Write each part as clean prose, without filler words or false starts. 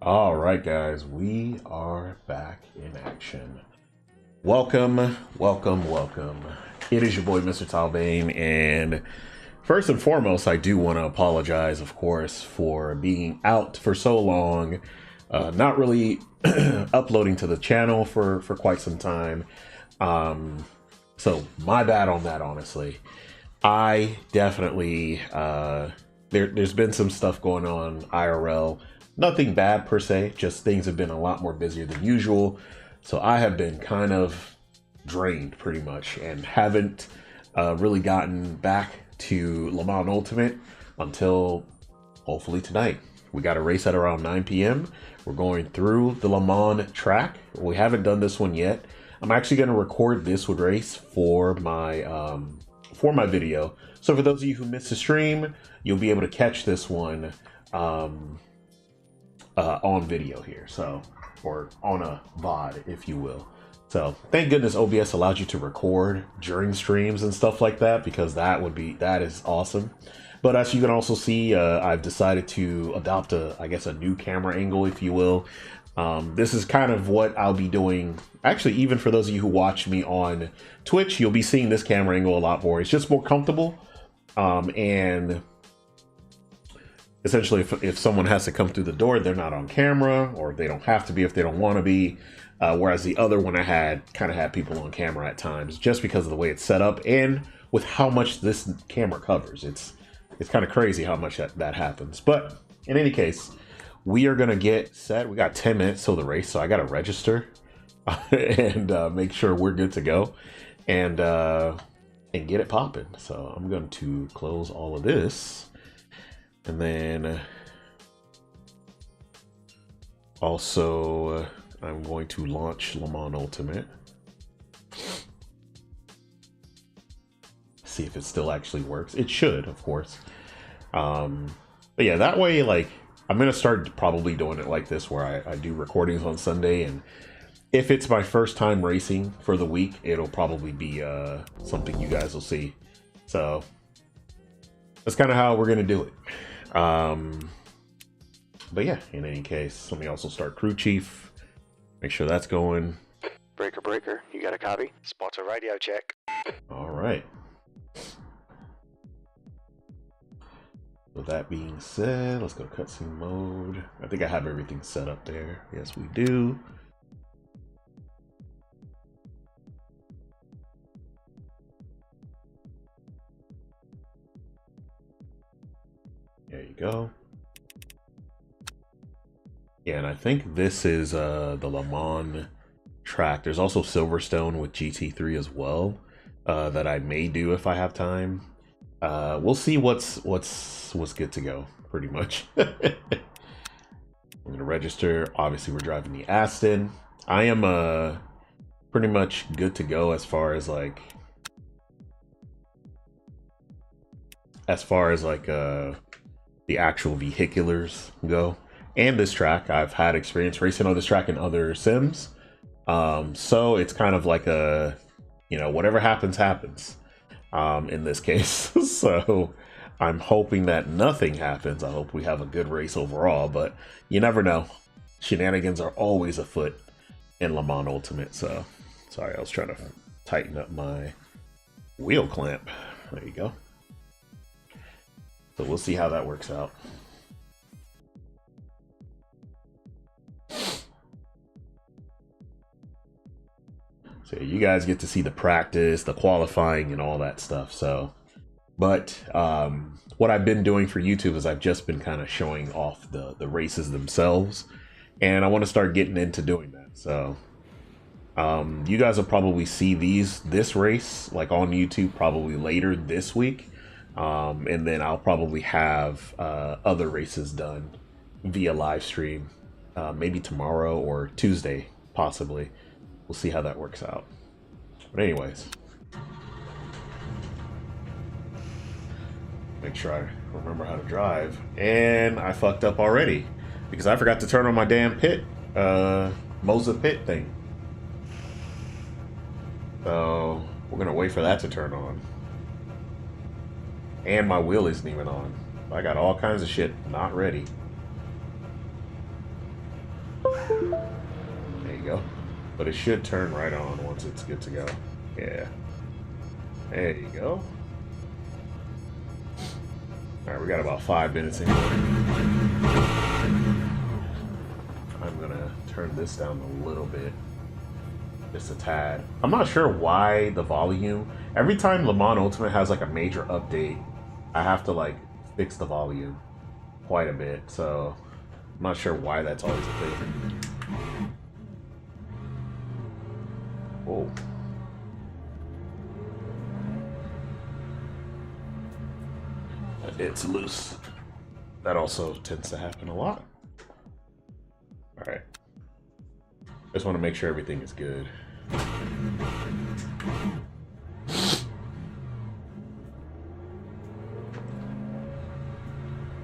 All right, guys, we are back in action. Welcome, welcome, welcome. It is your boy, mrtalbain, and first and foremost, I do want to apologize, of course, for being out for so long, not really uploading to the channel for quite some time. So my bad on that, honestly. I definitely, there's been some stuff going on IRL. Nothing bad per se, just things have been a lot more busier than usual. So I have been kind of drained pretty much and haven't really gotten back to Le Mans Ultimate until hopefully tonight. We got a race at around 9 p.m. We're going through the Le Mans track. We haven't done this one yet. I'm actually going to record this race for my video. So for those of you who missed the stream, you'll be able to catch this one on video here, so, or on a VOD, if you will. So thank goodness OBS allows you to record during streams and stuff like that, because that is awesome. But as you can also see, I've decided to adopt I guess a new camera angle, if you will. This is kind of what I'll be doing. Actually, even for those of you who watch me on Twitch, you'll be seeing this camera angle a lot more. It's just more comfortable, and essentially, if someone has to come through the door, they're not on camera, or they don't have to be if they don't want to be. Whereas the other one I had kind of had people on camera at times, just because of the way it's set up and with how much this camera covers. It's kind of crazy how much that happens. But in any case, we are gonna get set. We got 10 minutes till the race, so I gotta register and make sure we're good to go and get it popping. So I'm going to close all of this. And then also I'm going to launch Le Mans Ultimate. See if it still actually works. It should, of course. But yeah, that way, like, I'm going to start probably doing it like this, where I do recordings on Sunday, and if it's my first time racing for the week, it'll probably be something you guys will see. So that's kind of how we're going to do it. But yeah, in any case, let me also start crew chief, make sure that's going. Breaker, you got a copy? Spotter radio check. All right. With that being said, let's go cutscene mode. I think I have everything set up there. Yes, we do. There you go. Yeah, and I think this is the Le Mans track. There's also Silverstone with GT3 as well, that I may do if I have time. We'll see what's good to go, pretty much. I'm gonna register. Obviously, we're driving the Aston. I am pretty much good to go as far as like the actual vehiculars go. And this track, I've had experience racing on this track in other sims, so it's kind of like a, you know, whatever happens in this case. So I'm hoping that nothing happens. I hope we have a good race overall, but you never know. Shenanigans are always afoot in Le Mans Ultimate. So sorry, I was trying to tighten up my wheel clamp. There you go. So we'll see how that works out. So you guys get to see the practice, the qualifying, and all that stuff. So, but what I've been doing for YouTube is I've just been kind of showing off the races themselves, and I want to start getting into doing that. So you guys will probably see this race like on YouTube probably later this week. And then I'll probably have other races done via live stream, maybe tomorrow or Tuesday, possibly. We'll see how that works out. But anyways, make sure I remember how to drive. And I fucked up already because I forgot to turn on my damn pit, MOZA pit thing. So we're gonna wait for that to turn on. And my wheel isn't even on. I got all kinds of shit not ready. There you go. But it should turn right on once it's good to go. Yeah. There you go. All right, we got about 5 minutes in here. I'm gonna turn this down a little bit. Just a tad. I'm not sure why the volume. Every time Le Mans Ultimate has like a major update, I have to like fix the volume quite a bit. So I'm not sure why that's always a thing. Whoa. It's loose. That also tends to happen a lot. All right. Just want to make sure everything is good.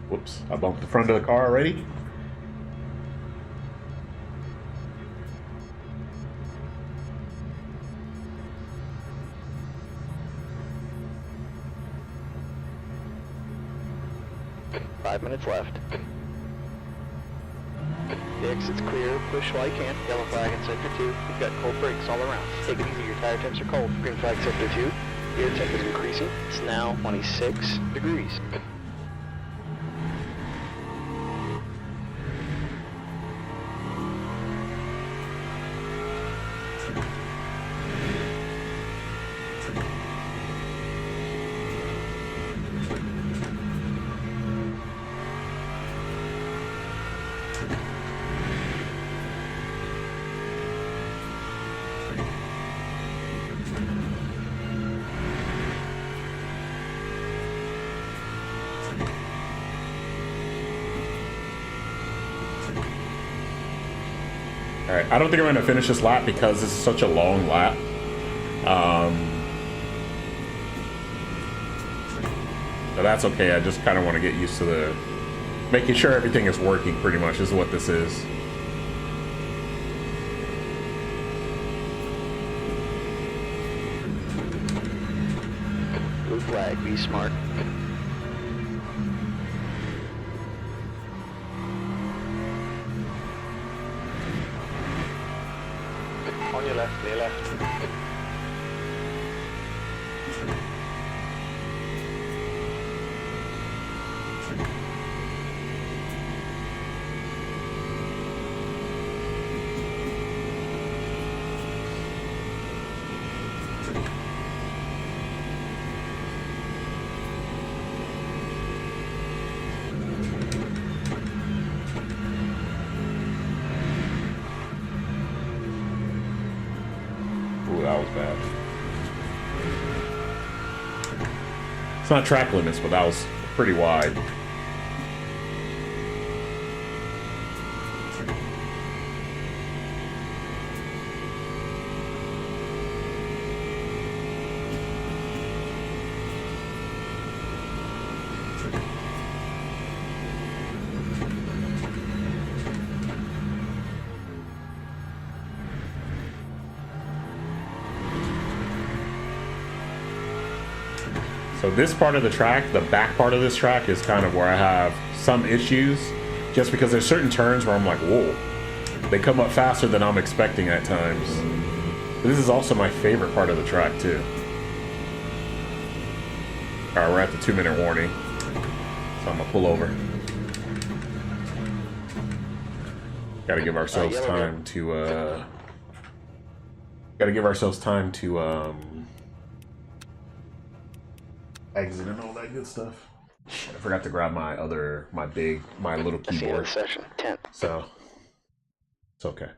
Whoops, I bumped the front of the car already. Five minutes left. The exit's clear. Push while you can. Yellow flag in sector 2. You've got cold brakes all around. Take it easy. Your tire temps are cold. Green flag sector 2. Air temp is increasing. It's now 26 degrees. All right, I don't think I'm gonna finish this lap because this is such a long lap. But that's okay. I just kind of want to get used to making sure everything is working pretty much is what this is. Blue flag, be smart. On your left, clear left. Ooh, that was bad. It's not track limits, but that was pretty wide. So this part of the track, the back part of this track, is kind of where I have some issues, just because there's certain turns where I'm like, whoa, they come up faster than I'm expecting at times. This is also my favorite part of the track too. All right, we're at the 2-minute warning, so I'm gonna pull over. Got to give ourselves time to. Got to give ourselves time to exit and all that good stuff. Shit, I forgot to grab my little keyboard. Session 10. So it's okay.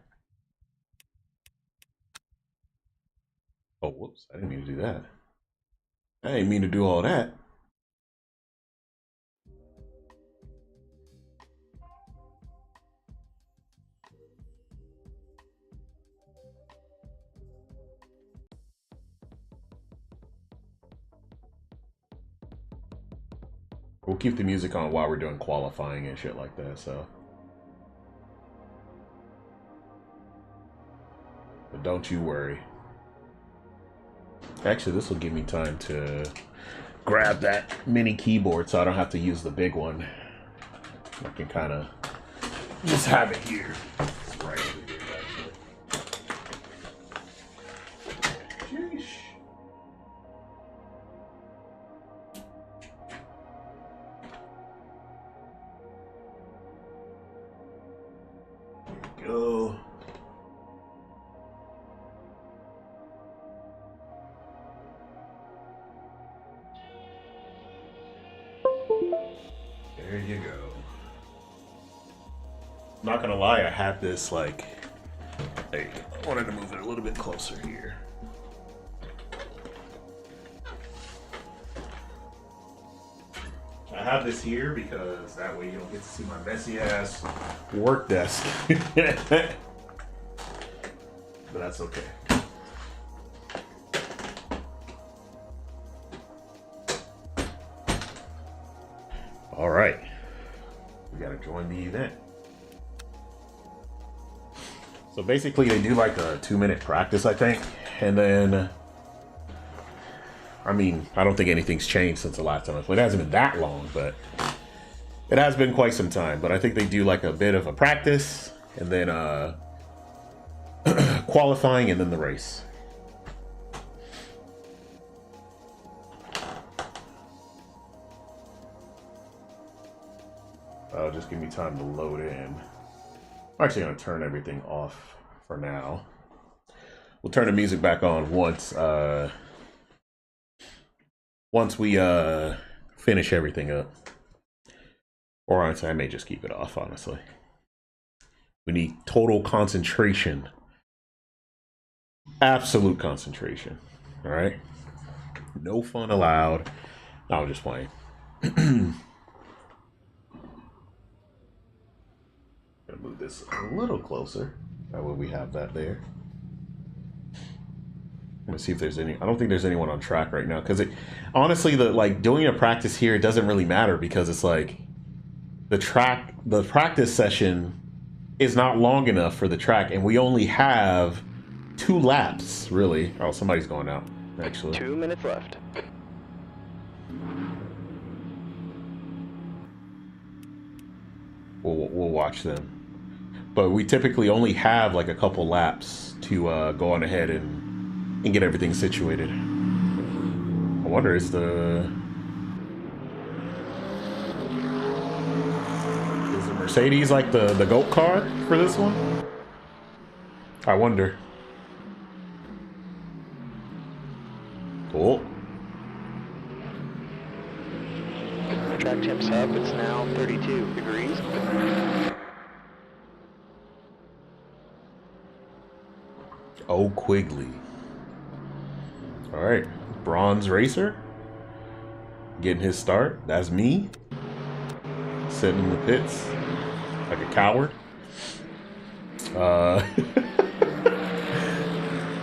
Oh, whoops! I didn't mean to do that. I didn't mean to do all that. We'll keep the music on while we're doing qualifying and shit like that, so. But don't you worry. Actually, this will give me time to grab that mini keyboard so I don't have to use the big one. I can kind of just have it here. go. There you go. Not gonna lie, I had this like, there you go. I wanted to move it a little bit closer here. I have this here because that way you don't get to see my messy ass work desk. But that's okay. All right, we gotta join the event. So basically they do like a 2-minute practice, I think. And then, I mean, I don't think anything's changed since the last time I played. It hasn't been that long, but it has been quite some time. But I think they do like a bit of a practice and then qualifying and then the race. Just give me time to load in. I'm actually going to turn everything off for now. We'll turn the music back on once we finish everything up. Or honestly, I may just keep it off, honestly. We need total concentration. Absolute concentration. All right? No fun allowed. No, I'm just playing. Gonna move this a little closer. That way we have that there. I'm gonna see if there's any. I don't think there's anyone on track right now because it honestly, like doing a practice here, it doesn't really matter because it's like the practice session is not long enough for the track, and we only have 2 laps really. Oh, somebody's going out actually. 2 minutes left. We'll watch them. But we typically only have like a couple laps to go on ahead and get everything situated. I wonder, is the Mercedes like the GOAT car for this one? I wonder. Cool. Track temps up, it's now 32 degrees. Oh, Quigley. All right, bronze racer getting his start. That's me sitting in the pits like a coward.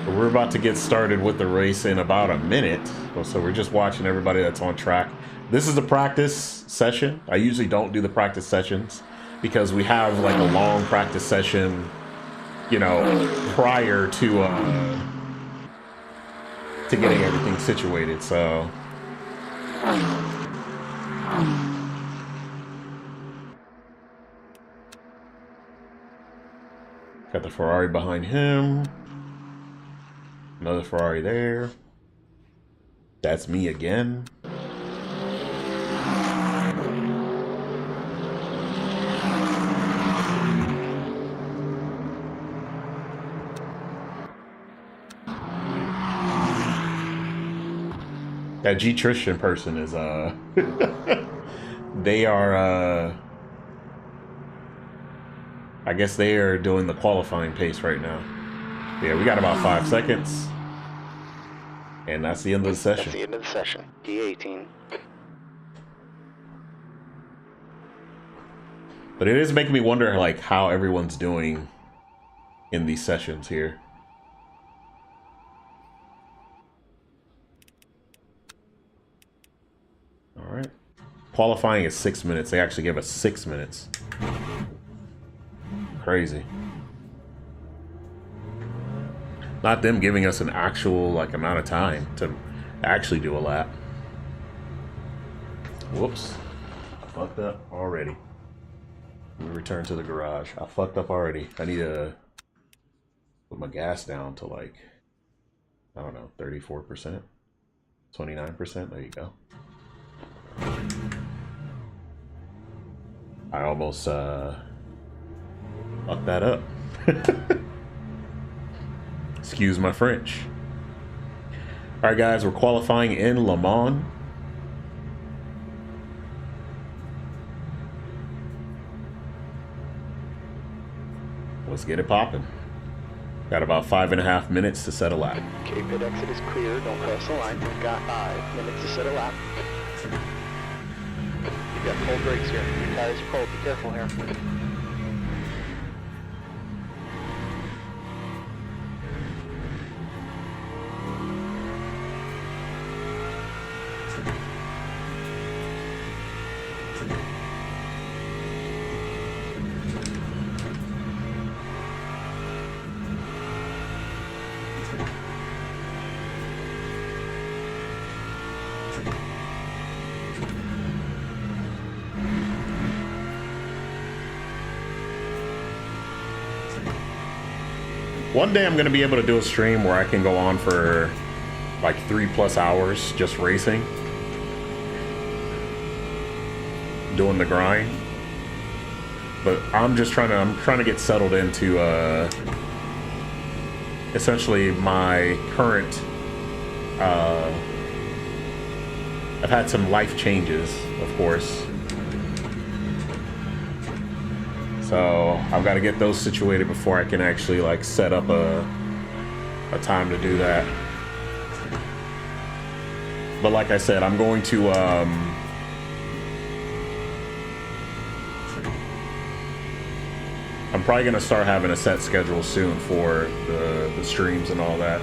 We're about to get started with the race in about a minute. So we're just watching everybody that's on track. This is the practice session. I usually don't do the practice sessions because we have like a long practice session, you know, prior to getting everything situated. So got the Ferrari behind him. Another Ferrari there. That's me again. That G-Tristan person is they are I guess they are doing the qualifying pace right now. Yeah, we got about 5 seconds. And that's the end of the session. That's the end of the session. D18. But it is making me wonder like how everyone's doing in these sessions here. All right. Qualifying is 6 minutes. They actually gave us 6 minutes. Crazy. Not them giving us an actual like amount of time to actually do a lap. Whoops. I fucked up already. We return to the garage. I fucked up already. I need to put my gas down to like, I don't know, 34%, 29%. There you go. I almost fucked that up. Excuse my French. All right, guys, we're qualifying in Le Mans. Let's get it popping. Got about 5.5 minutes to set a lap. Okay, pit exit is clear. Don't cross the line. We've got 5 minutes to set a lap. You've got cold brakes here. Your tires are cold. Be careful here. One day I'm going to be able to do a stream where I can go on for like 3+ hours just racing, doing the grind. But I'm trying to get settled into essentially my current I've had some life changes, of course. So I've got to get those situated before I can actually like set up a time to do that. But like I said, I'm going to I'm probably going to start having a set schedule soon for the streams and all that.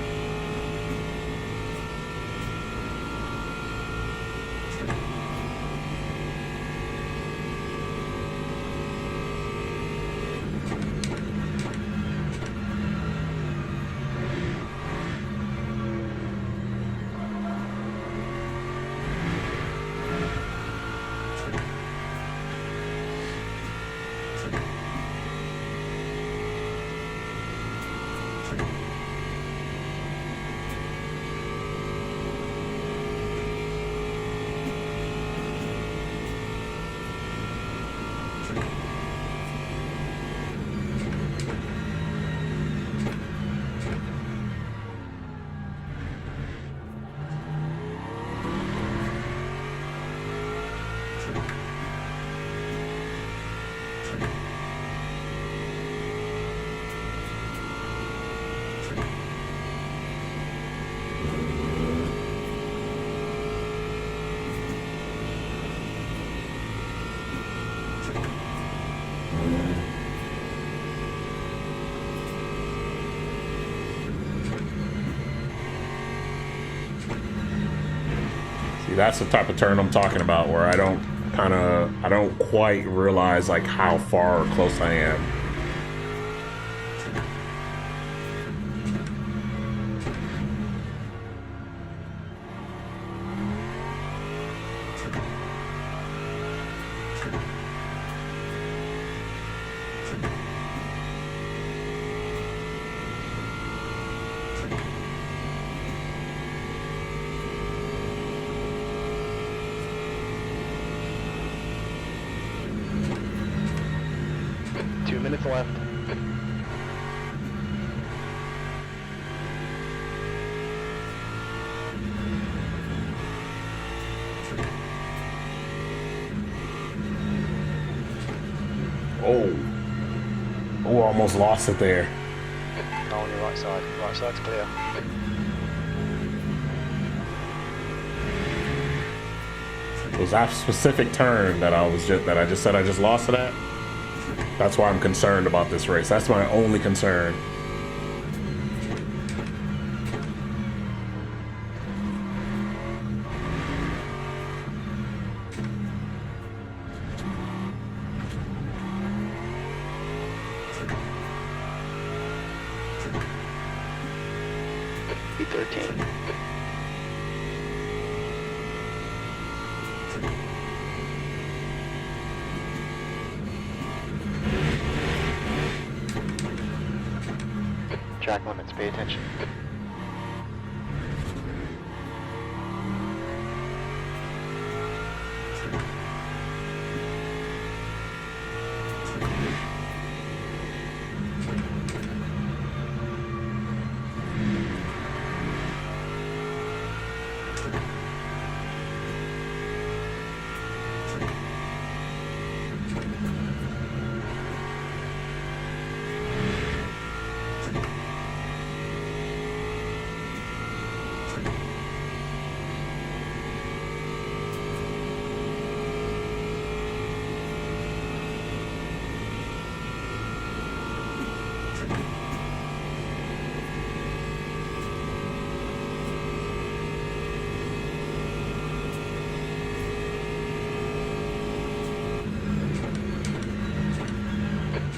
That's the type of turn I'm talking about, where I don't quite realize like how far or close I am. Left. Oh, almost lost it there. Oh, on your right side. Right side's clear. It was that specific turn that I just said I just lost it at. That's why I'm concerned about this race. That's my only concern. B13. Track limits, pay attention.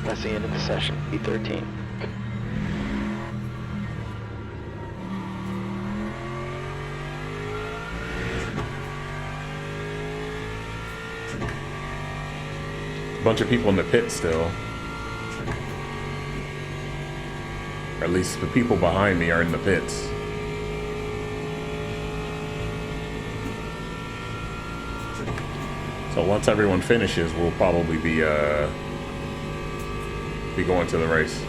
That's the end of the session, E13. Bunch of people in the pit still. Or at least the people behind me are in the pits. So once everyone finishes, we'll probably be going to the race.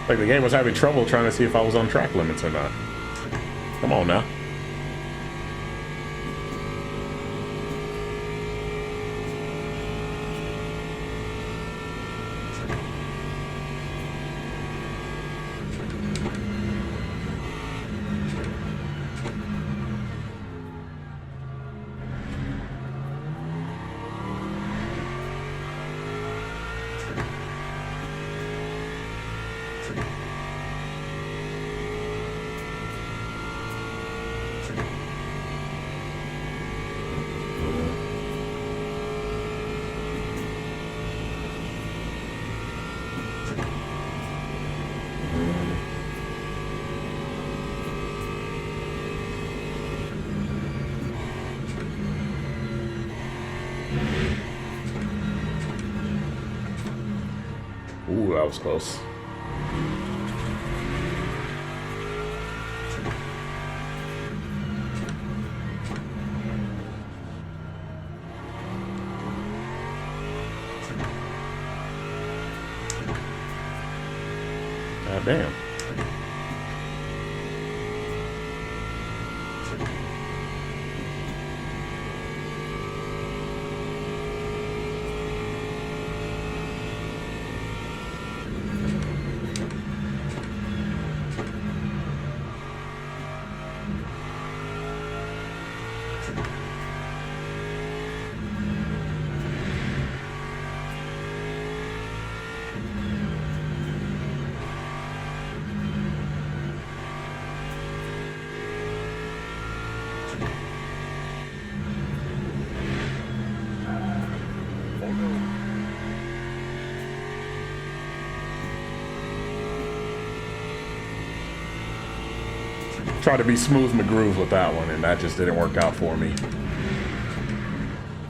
Like the game was having trouble trying to see if I was on track limits or not. Come on now. Ooh, that was close. God damn. Try to be smooth in the groove with that one, and that just didn't work out for me.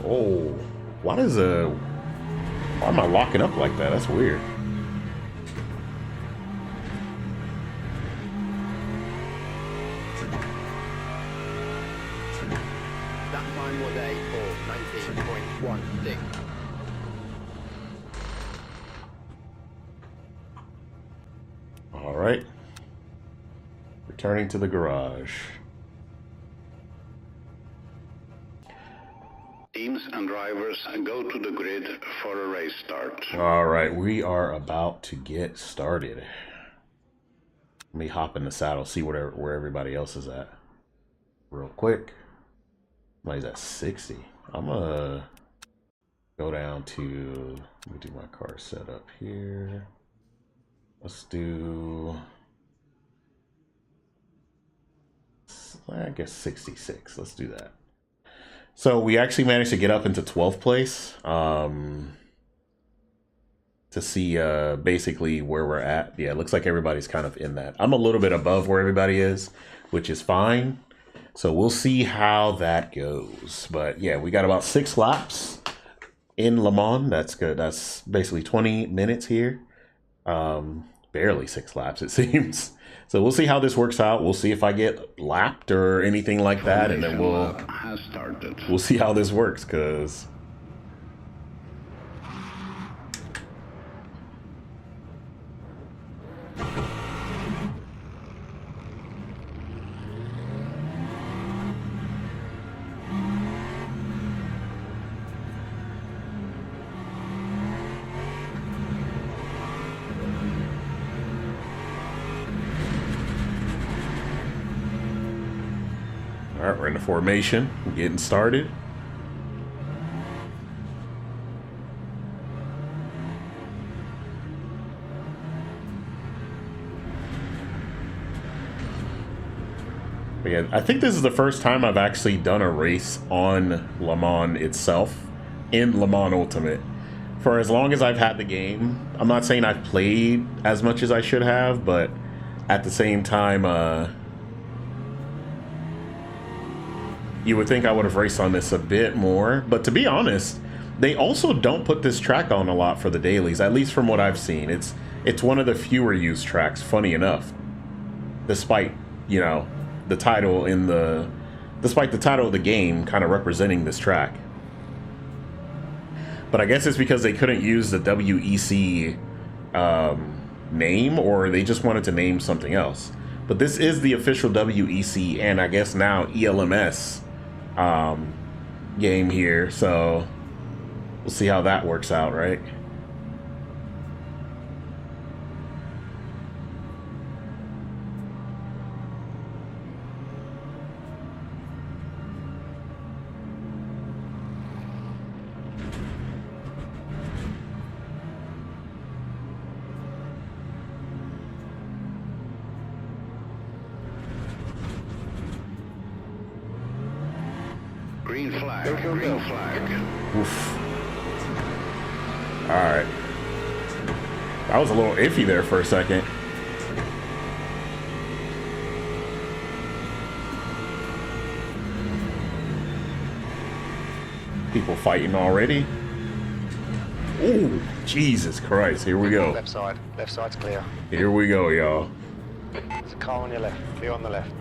Oh, why am I locking up like that? That's weird. That time was a 19.16. All right. Returning to the garage. Teams and drivers go to the grid for a race start. All right, we are about to get started. Let me hop in the saddle, see where everybody else is at real quick. Somebody's at 60. I'm gonna go down to, let me do my car setup here. Let's do, I guess 66. Let's do that. So we actually managed to get up into 12th place to see basically where we're at. Yeah, it looks like everybody's kind of in that. I'm a little bit above where everybody is, which is fine. So we'll see how that goes. But yeah, we got about 6 laps in Le Mans. That's good. That's basically 20 minutes here. Barely 6 laps, it seems. So we'll see how this works out. We'll see if I get lapped or anything like that, and then we'll see how this works, because all right, we're in the formation, we're getting started. Yeah, I think this is the first time I've actually done a race on Le Mans itself, in Le Mans Ultimate. For as long as I've had the game, I'm not saying I've played as much as I should have, but at the same time, you would think I would have raced on this a bit more. But to be honest, they also don't put this track on a lot for the dailies, at least from what I've seen. It's one of the fewer used tracks, funny enough, despite, you know, the title despite the title of the game kind of representing this track. But I guess it's because they couldn't use the WEC name, or they just wanted to name something else. But this is the official WEC and I guess now ELMS game here, so we'll see how that works out, right? Green flag, green flag. Oof. Alright. That was a little iffy there for a second. People fighting already. Ooh, Jesus Christ. Here we go. Left side's clear. Here we go, y'all. There's a car on your left, clear on the left.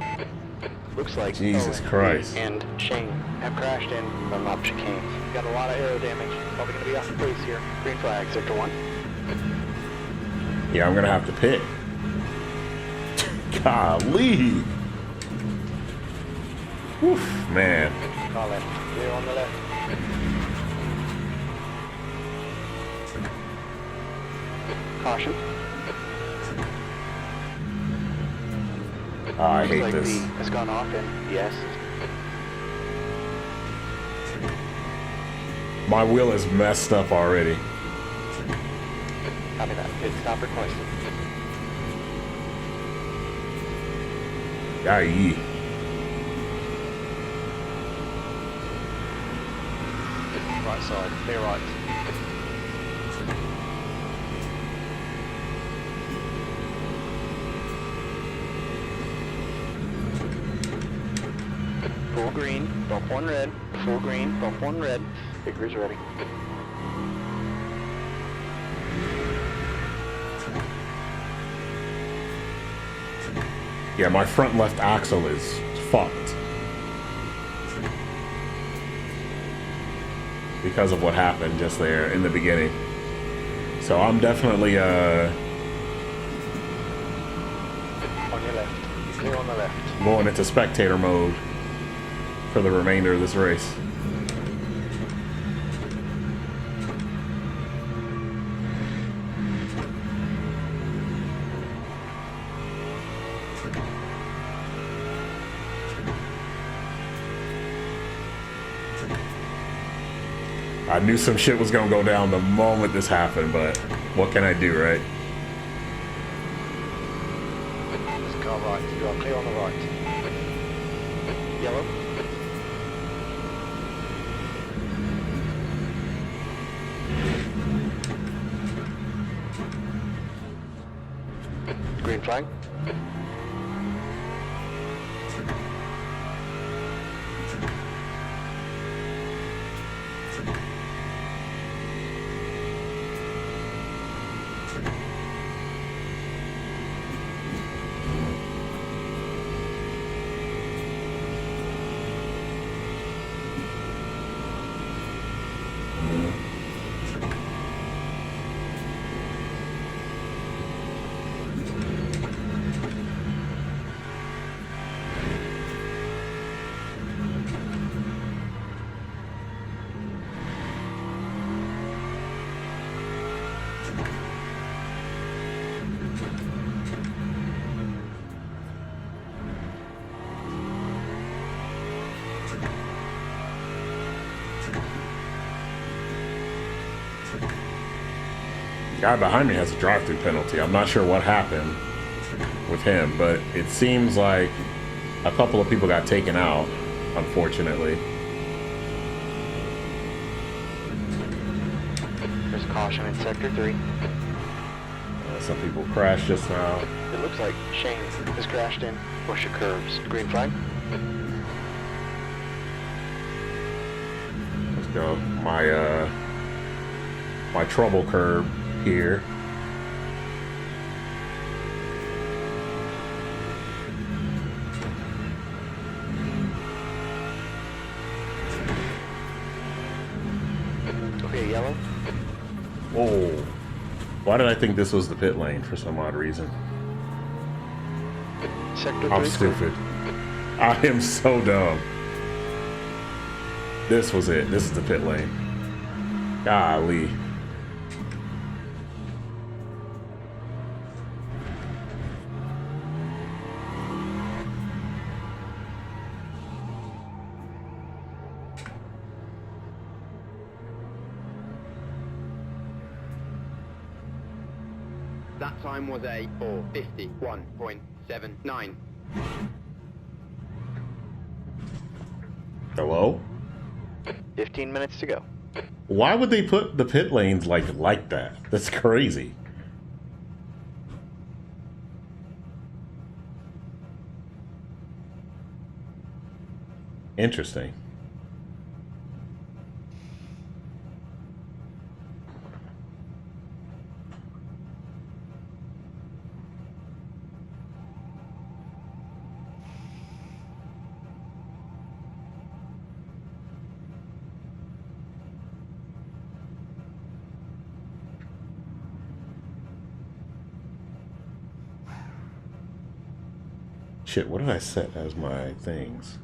Looks like Jesus Owen Christ. and Shane have crashed in from up chicane. Got a lot of aero damage. Probably going to be off the pace here. Green flag, sector 1. Yeah, I'm gonna have to pit. Golly. Oof, man. Car left, clear on the left. Caution. Oh, I Looks hate like this. V has gone off and yes. My wheel is messed up already. Copy that. Pit stop requested. Aye. Right side, clear right. Full green, bump 1 red. Full green, bump 1 red. Figures ready. Yeah, my front left axle is fucked. Because of what happened just there in the beginning. So I'm definitely On your left, clear on the left. going into spectator mode for the remainder of this race. I knew some shit was gonna go down the moment this happened, but what can I do, right? There's a car right, you are clear on the right. Yellow. Green flag. The guy behind me has a drive-through penalty. I'm not sure what happened with him, but it seems like A couple of people got taken out, unfortunately. There's caution in Sector 3. Some people crashed just now. It looks like Shane has crashed in bush of curves. Green flag. Let's go. My trouble curb here. Okay, yellow. Whoa. Why did I think this was the pit lane for some odd reason? Sector 3. I'm stupid. I am so dumb. This was it. This is the pit lane. Golly. That time was a 4:51.79. Hello? 15 minutes to go. Why would they put the pit lanes like that? That's crazy. Interesting. Shit, what did I set as my things?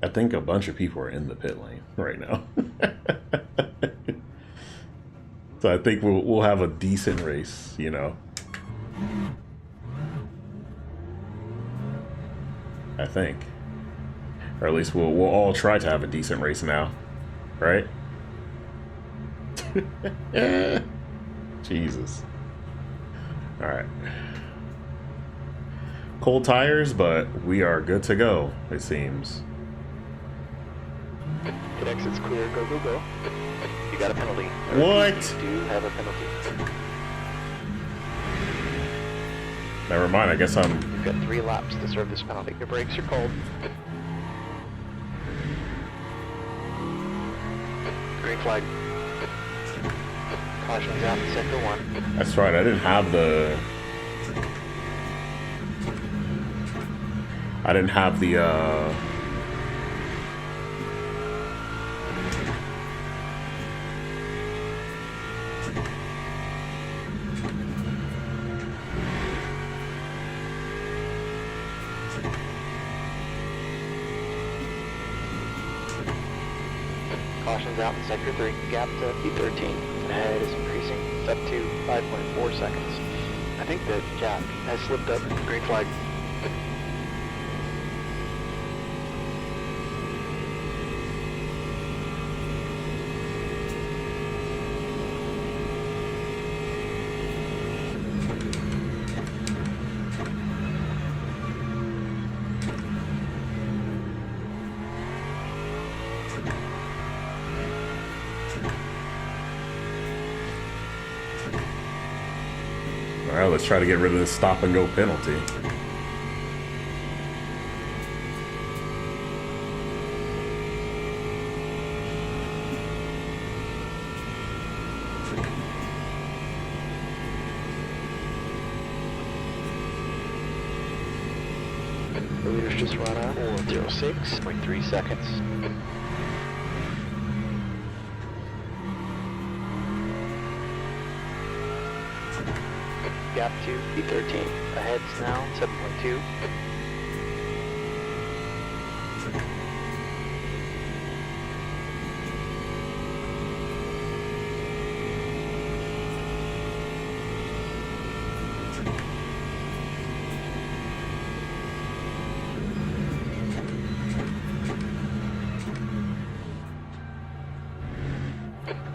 I think a bunch of people are in the pit lane right now. So I think we'll have a decent race, you know. I think. Or at least we'll all try to have a decent race now. Right? Jesus. Alright. Cold tires, but we are good to go, it seems. Pit exit's clear. Go, go, go. You got a penalty. What? You do have a penalty. Never mind, I guess I'm... You've got 3 laps to serve this penalty. Your brakes are cold. Green flag. Caution's out in Sector 1. That's right, I didn't have the... Caution's out in Sector 3. Gap to P13. Ahead is increasing. It's up to 5.4 seconds. I think the gap has slipped up. Green flag. Alright, let's try to get rid of this stop and go penalty. The leaders just run out. 4:06.3 seconds. Gap to P13. Ahead's now 7.2.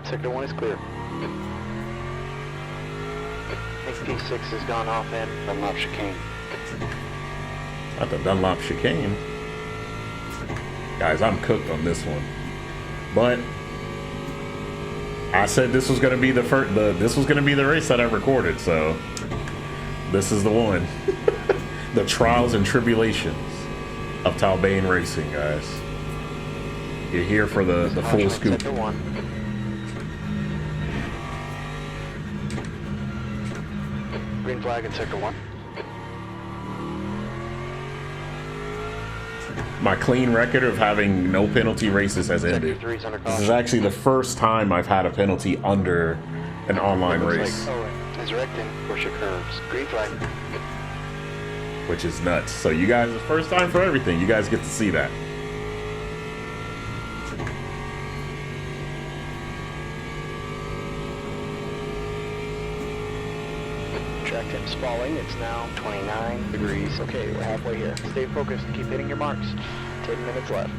Sector 1 is clear. I think P6 has gone off in Dunlop chicane. Not the Dunlop chicane. Guys, I'm cooked on this one. But I said this was gonna be this was gonna be the race that I recorded, so this is the one. The trials and tribulations of Talbain racing, guys. You're here for the full scoop. Sector 1. Green flag in Sector 1. My clean record of having no penalty races has ended. Sector 3 is under This caution. is actually the first time I've had a penalty under an online Looks race, like is recting, push your curves. Green flag. which is nuts. So you guys, the first time for everything, you guys get to see that. Track temps falling. It's now 29 degrees. Okay, we're halfway here. Stay focused. Keep hitting your marks. 10 minutes left.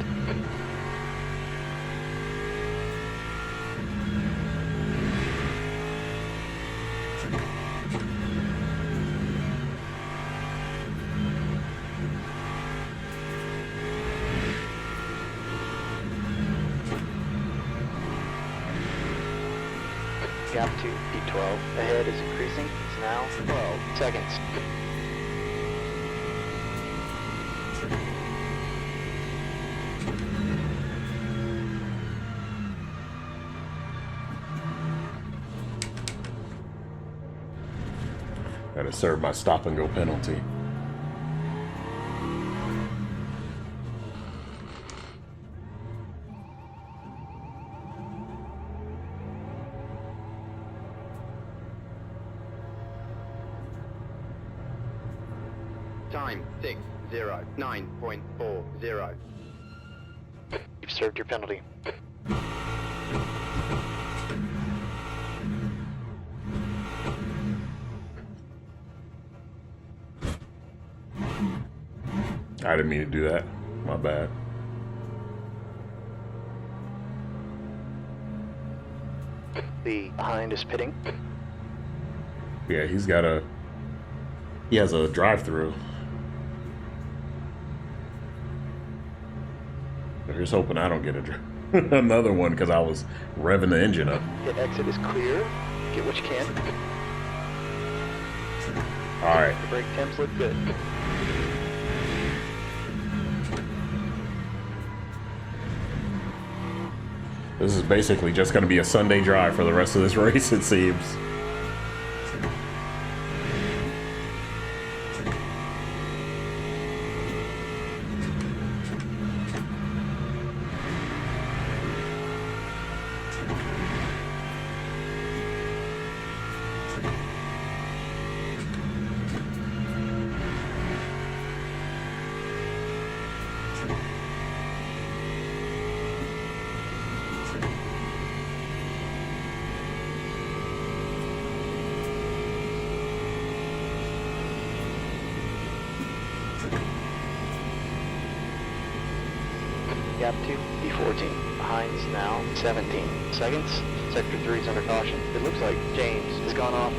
Gap to P12. Ahead is increasing. It's now 12 seconds. Gotta serve my stop and go penalty. Time 6:09.40. You've served your penalty. I didn't mean to do that. My bad. The behind is pitting. Yeah, he has a drive-through. Here's hoping I don't get another one because I was revving the engine up. Hit exit is clear. Get what you can. All right. The brake temps look good. This is basically just going to be a Sunday drive for the rest of this race, it seems. Gap 2, P14. Behind is now 17 seconds. Sector 3 is under caution. It looks like James has gone off.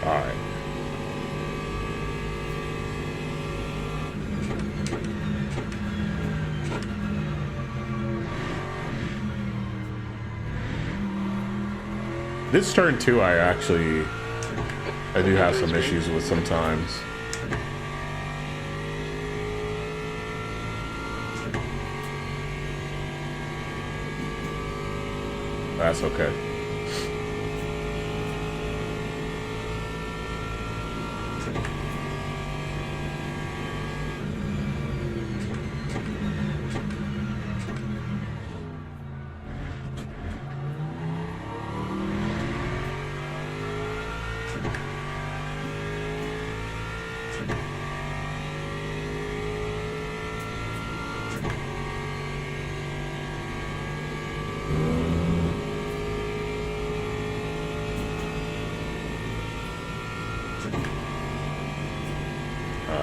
All right. This turn 2, I do have some issues with sometimes. That's okay.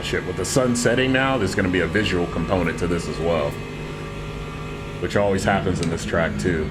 shit, with the sun setting now, there's going to be a visual component to this as well, which always happens in this track too.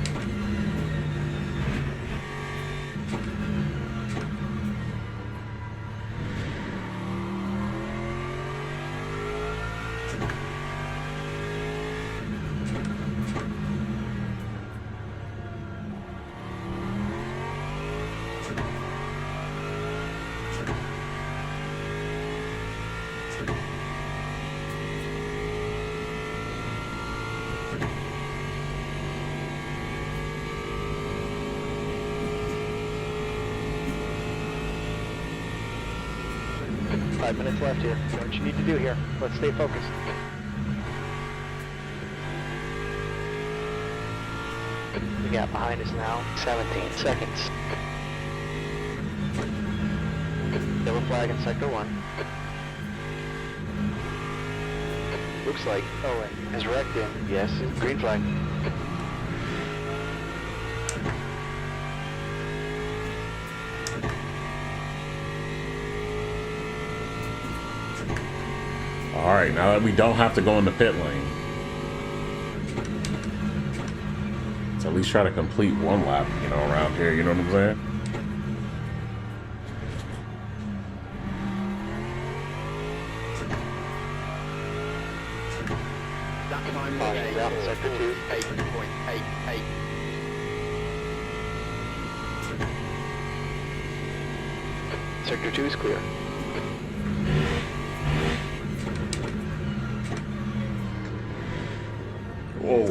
Five minutes left here. You know what you need to do here. Let's stay focused. The gap behind us now, 17 seconds. Yellow flag in sector 1. Looks like Owen is wrecked in. Yes, green flag. All right, now that we don't have to go in the pit lane, let's at least try to complete one lap, you know, around here, you know what I'm saying? Caution's out in sector 2. 8.88. Sector 2 is clear. Whoa.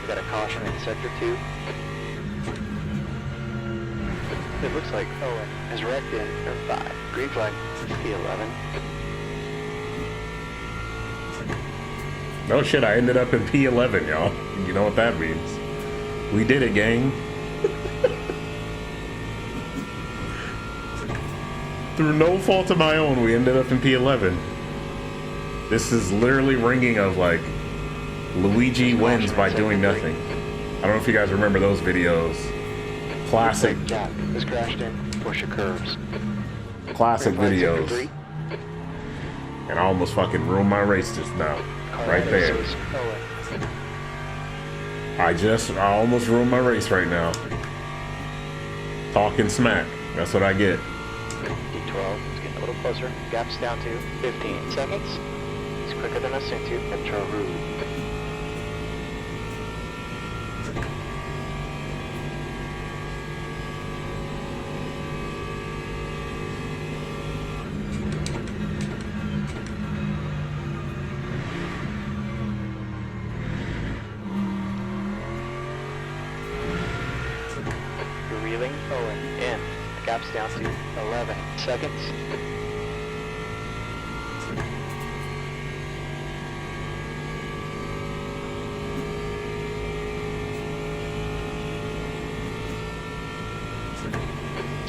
We got a caution in sector 2. It looks like Owen is wrecked in turn 5. Green flag, P11. No shit, I ended up in P11, y'all. You know what that means. We did it, gang. Through no fault of my own, we ended up in P11. This is literally ringing of like Luigi wins by doing nothing. I don't know if you guys remember those videos. Classic. Jack has crashed in. Push your curves. Classic Green flag, sector videos. 3. And I almost fucking ruined my race just now. Right there. I almost ruined my race right now. Talking smack. That's what I get. D12 is getting a little closer. Gap's down to 15 seconds. He's quicker than us into Metro Route. Owen in. The gap's down to 11 seconds.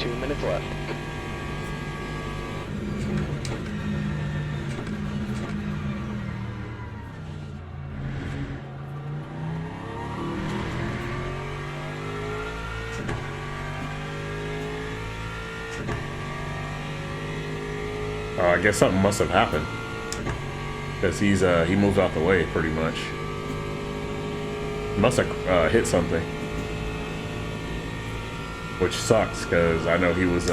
Two minutes left. I guess something must have happened, because he moved out the way pretty much. Must have hit something, which sucks because I know he was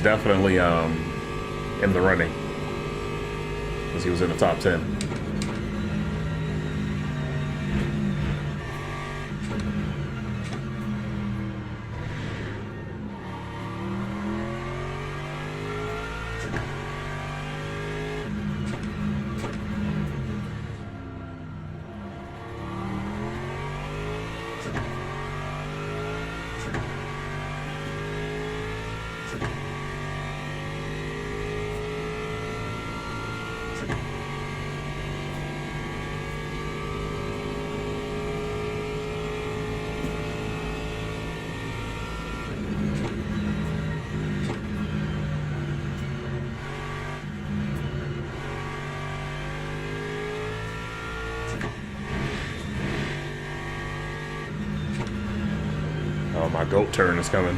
definitely in the running, because he was in the top 10. goat turn is coming.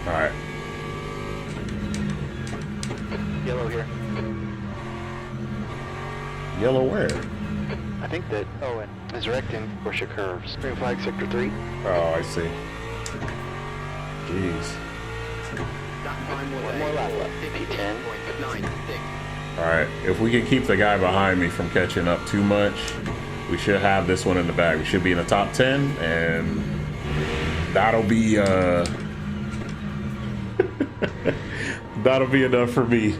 All right. Yellow here. Yellow where? I think that Owen is directing push your curves. Green flag sector 3. Oh, I see. Jeez. That time was One more lap left. P10. 50.96. All right. If we can keep the guy behind me from catching up too much, we should have this one in the bag. We should be in the top 10, and that'll be that'll be enough for me.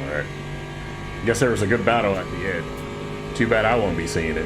All right. Guess there was a good battle at the end. Too bad I won't be seeing it.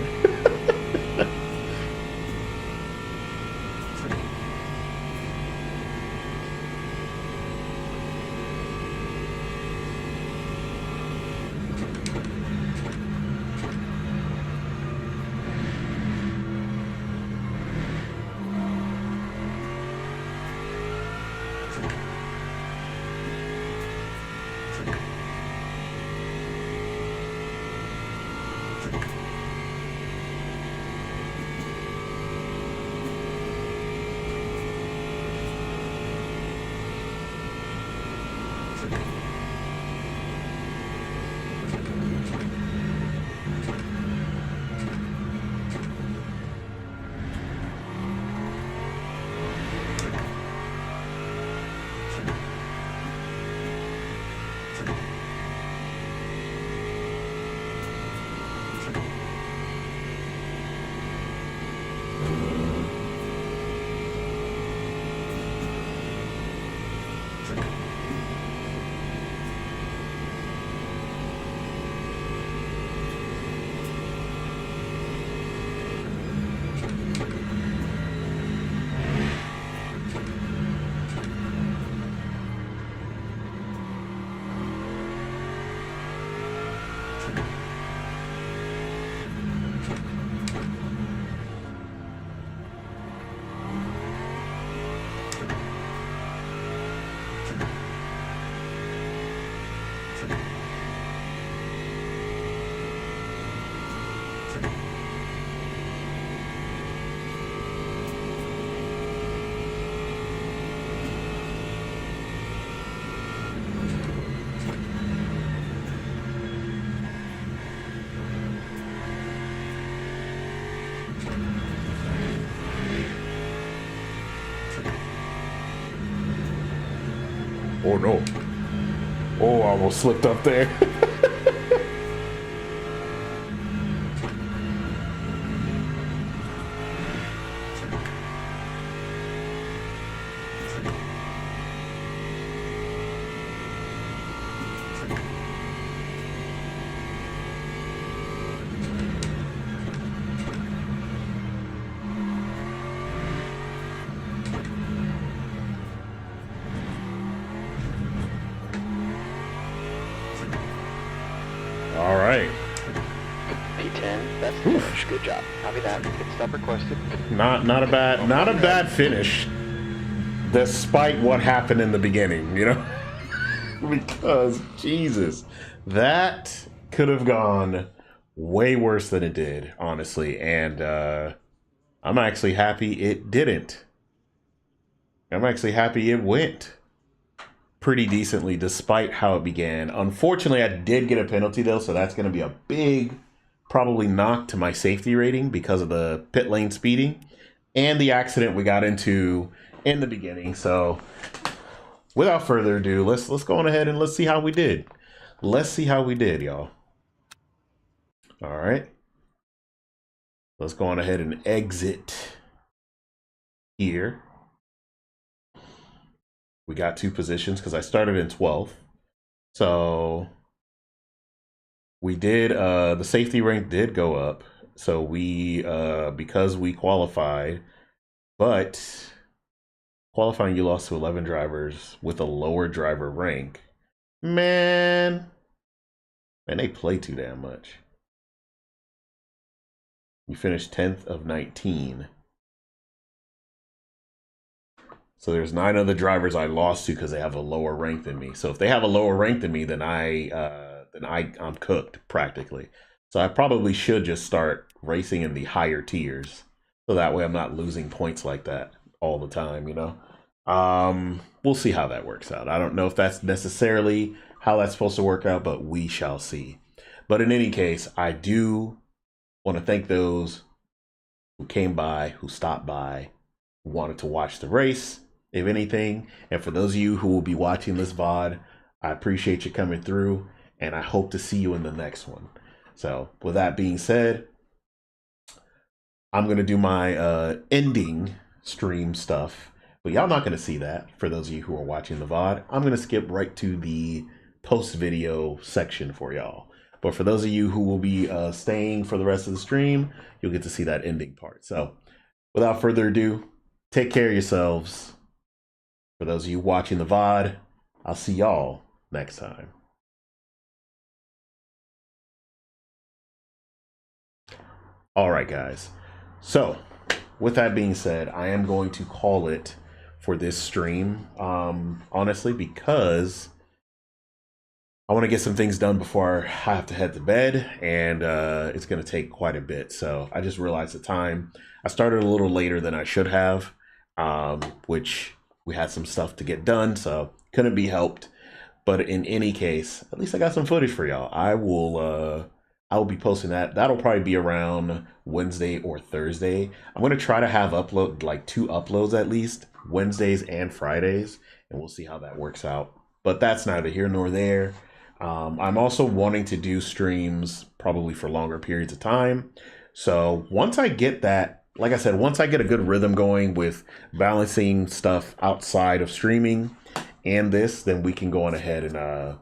Oh no. Oh, I almost slipped up there. All right. P10, that's the finish. Good job. Copy that. Pit stop requested. Not a bad finish. despite what happened in the beginning, you know? Because, Jesus, that could have gone way worse than it did, honestly. And I'm actually happy it didn't. I'm actually happy it went pretty decently despite how it began. Unfortunately, I did get a penalty though, so that's going to be a big, probably knock to my safety rating because of the pit lane speeding and the accident we got into in the beginning. So without further ado, let's go on ahead and let's see how we did. Let's see how we did, y'all. All right. Let's go on ahead and exit here. We got 2 positions because I started in 12th. So we did, the safety rank did go up. So we, because we qualified, but qualifying, you lost to 11 drivers with a lower driver rank. Man, they play too damn much. You finished 10th of 19. So there's 9 other drivers I lost to because they have a lower rank than me. So if they have a lower rank than me, then I'm cooked practically. So I probably should just start racing in the higher tiers, so that way I'm not losing points like that all the time, you know. We'll see how that works out. I don't know if that's necessarily how that's supposed to work out, but we shall see. But in any case, I do want to thank those who came by, who stopped by, who wanted to watch the race, if anything. And for those of you who will be watching this VOD, I appreciate you coming through, and I hope to see you in the next one. So with that being said, I'm going to do my ending stream stuff, but y'all not going to see that. For those of you who are watching the VOD, I'm going to skip right to the post video section for y'all. But for those of you who will be staying for the rest of the stream, you'll get to see that ending part. So without further ado, take care of yourselves. For those of you watching the VOD, I'll see y'all next time. All right, guys. So with that being said, I am going to call it for this stream, honestly, because I want to get some things done before I have to head to bed, and it's going to take quite a bit. So I just realized the time. I started a little later than I should have, which we had some stuff to get done, so couldn't be helped. But in any case, at least I got some footage for y'all. I will be posting that. That'll probably be around Wednesday or Thursday. I'm going to try to have upload like 2 uploads at least, Wednesdays and Fridays, and we'll see how that works out. But that's neither here nor there. I'm also wanting to do streams probably for longer periods of time. So once I get that, like I said, once I get a good rhythm going with balancing stuff outside of streaming and this, then we can go on ahead and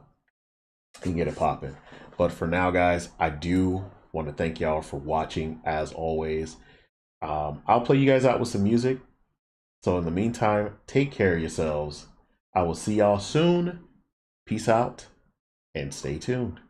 get it popping. But for now, guys, I do want to thank y'all for watching as always. I'll play you guys out with some music. So in the meantime, take care of yourselves. I will see y'all soon. Peace out and stay tuned.